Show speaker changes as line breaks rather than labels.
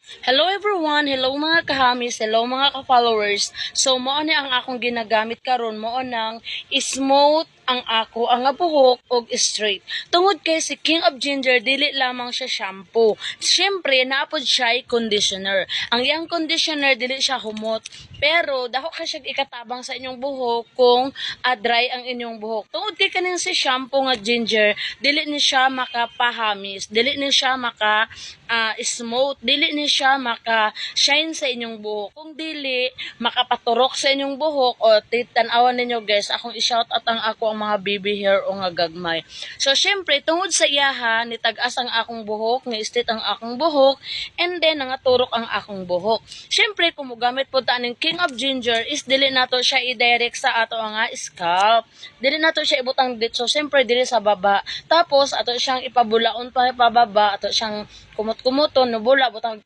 Hello everyone, hello mga kahamis, hello mga ka-followers. So mao ni ang akong ginagamit karon, mao nang smooth ang ako ang buhok og straight. Tungod kay si King of Ginger dili lamang siya shampoo. Syempre naapod siya ay conditioner. Ang iyang conditioner dili siya humot, pero dako ka siya ikatabang sa inyong buhok kung dry ang inyong buhok. Tungod kay kaning si shampoo nga ginger, dili ni siya makapahamis, dili ni siya smooth, dili ni siya maka-shine sa inyong buhok. Kung dili, makapaturok sa inyong buhok, o titanawan ninyo guys, akong i-shout out ang ako ang mga baby hair o nga gagmay. So, syempre, tungod sa iyaha, nitag-as ang akong buhok, nga straight ang akong buhok, and then, nangaturok ang akong buhok. Syempre, kung mugamit po ta ng King of Ginger, is dili nato siya i-direct sa ato nga scalp. Dili nato siya ibutang dito. So, syempre, dili sa baba. Tapos, ato siyang ipabulaon pa pababa, ato siyang kumot-kumuton, nubula, butang